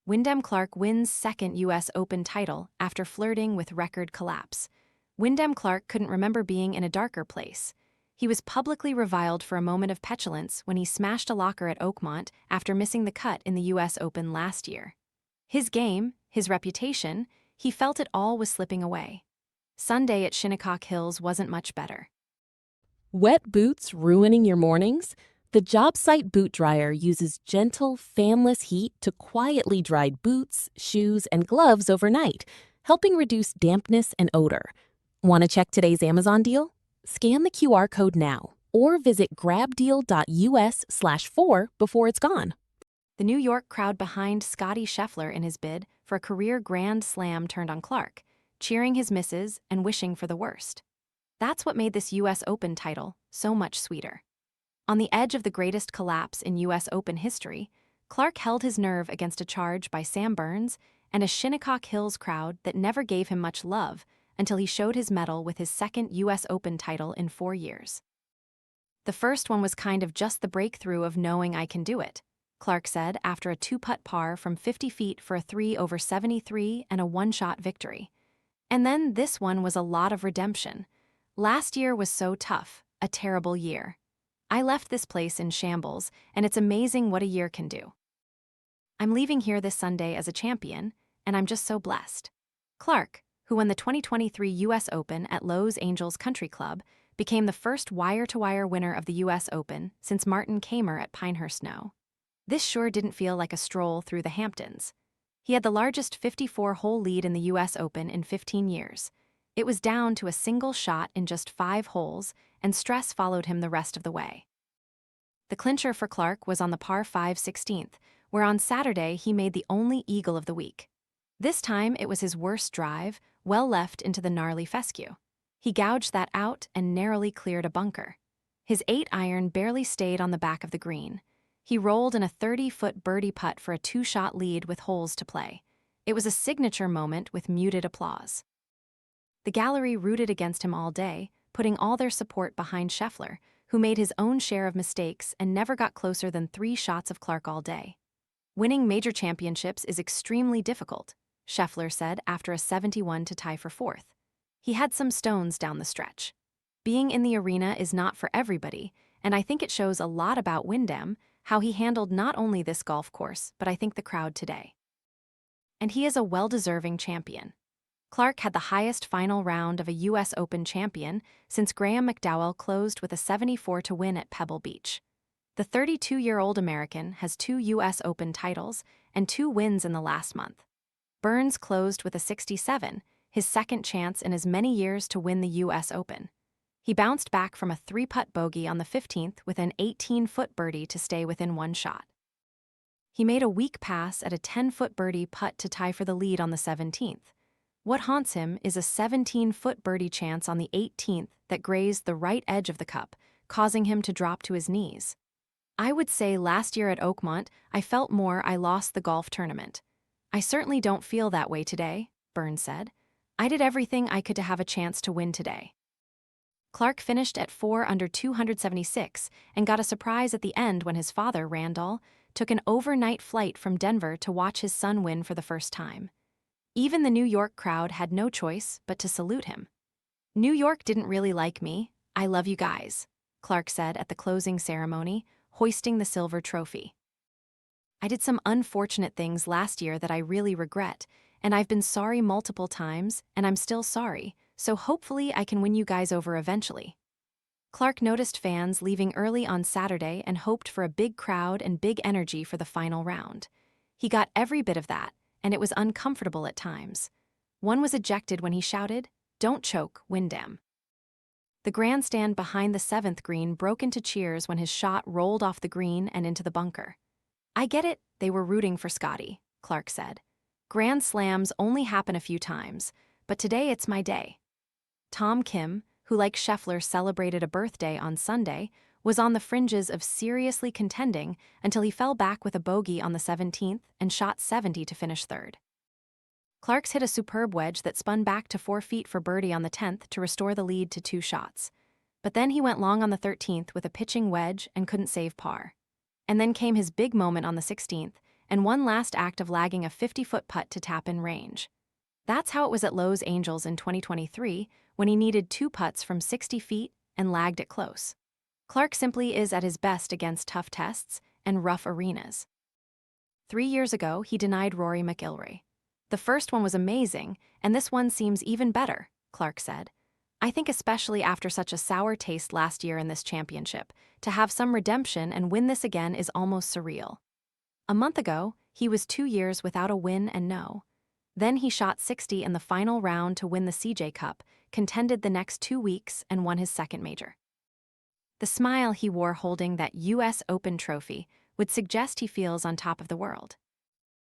Wyndham Clark wins second U.S. Open title after flirting with record collapse. Wyndham Clark couldn't remember being in a darker place. He was publicly reviled for a moment of petulance when he smashed a locker at Oakmont after missing the cut in the U.S. Open last year. His game, his reputation, he felt it all was slipping away. Sunday at Shinnecock Hills wasn't much better. Wet boots ruining your mornings? The job site boot dryer uses gentle, fanless heat to quietly dry boots, shoes, and gloves overnight, helping reduce dampness and odor. Want to check today's Amazon deal? Scan the QR code now or visit grabdeal.us/4 before it's gone. The New York crowd behind Scottie Scheffler in his bid for a career Grand Slam turned on Clark, cheering his misses and wishing for the worst. That's what made this U.S. Open title so much sweeter. On the edge of the greatest collapse in U.S. Open history, Clark held his nerve against a charge by Sam Burns and a Shinnecock Hills crowd that never gave him much love until he showed his mettle with his second U.S. Open title in 4 years. The first one was kind of just the breakthrough of knowing I can do it, Clark said after a two-putt par from 50 feet for a 3 over 73 and a one-shot victory. And then this one was a lot of redemption. Last year was so tough, a terrible year. I left this place in shambles, and it's amazing what a year can do. I'm leaving here this Sunday as a champion, and I'm just so blessed. Clark, who won the 2023 U.S. Open at Los Angeles Country Club, became the first wire-to-wire winner of the U.S. Open since Martin Kaymer at Pinehurst No. This sure didn't feel like a stroll through the Hamptons. He had the largest 54-hole lead in the U.S. Open in 15 years. It was down to a single shot in just 5 holes, and stress followed him the rest of the way. The clincher for Clark was on the par 5 16th, where on Saturday he made the only eagle of the week. This time it was his worst drive, well left into the gnarly fescue. He gouged that out and narrowly cleared a bunker. His 8-iron barely stayed on the back of the green. He rolled in a 30-foot birdie putt for a 2-shot lead with holes to play. It was a signature moment with muted applause. The gallery rooted against him all day, putting all their support behind Scheffler, who made his own share of mistakes and never got closer than 3 shots of Clark all day. Winning major championships is extremely difficult, Scheffler said after a 71 to tie for 4th. He had some stones down the stretch. Being in the arena is not for everybody, and I think it shows a lot about Wyndham, how he handled not only this golf course, but I think the crowd today. And he is a well-deserving champion. Clark had the highest final round of a U.S. Open champion since Graham McDowell closed with a 74 to win at Pebble Beach. The 32-year-old American has 2 U.S. Open titles and 2 wins in the last month. Burns closed with a 67, his second chance in as many years to win the U.S. Open. He bounced back from a 3-putt bogey on the 15th with an 18-foot birdie to stay within 1 shot. He made a weak pass at a 10-foot birdie putt to tie for the lead on the 17th. What haunts him is a 17-foot birdie chance on the 18th that grazed the right edge of the cup, causing him to drop to his knees. I would say last year at Oakmont, I felt more I lost the golf tournament. I certainly don't feel that way today, Burns said. I did everything I could to have a chance to win today. Clark finished at 4 under 276 and got a surprise at the end when his father, Randall, took an overnight flight from Denver to watch his son win for the first time. Even the New York crowd had no choice but to salute him. New York didn't really like me. I love you guys, Clark said at the closing ceremony, hoisting the silver trophy. I did some unfortunate things last year that I really regret, and I've been sorry multiple times, and I'm still sorry, so hopefully I can win you guys over eventually. Clark noticed fans leaving early on Saturday and hoped for a big crowd and big energy for the final round. He got every bit of that, and it was uncomfortable at times. One was ejected when he shouted, "Don't choke, Wyndham." The grandstand behind the 7th green broke into cheers when his shot rolled off the green and into the bunker. I get it, they were rooting for Scottie, Clark said. Grand Slams only happen a few times, but today it's my day. Tom Kim, who like Scheffler celebrated a birthday on Sunday, was on the fringes of seriously contending until he fell back with a bogey on the 17th and shot 70 to finish 3rd. Clark's hit a superb wedge that spun back to 4 feet for birdie on the 10th to restore the lead to 2 shots. But then he went long on the 13th with a pitching wedge and couldn't save par. And then came his big moment on the 16th, and one last act of lagging a 50-foot putt to tap in range. That's how it was at Los Angeles in 2023, when he needed 2 putts from 60 feet and lagged it close. Clark simply is at his best against tough tests and rough arenas. 3 years ago, he denied Rory McIlroy. "The first one was amazing, and this one seems even better," Clark said. "I think especially after such a sour taste last year in this championship, to have some redemption and win this again is almost surreal." A month ago, he was 2 years without a win and no. Then he shot 60 in the final round to win the CJ Cup, contended the next 2 weeks, and won his second major. The smile he wore holding that US Open trophy would suggest he feels on top of the world.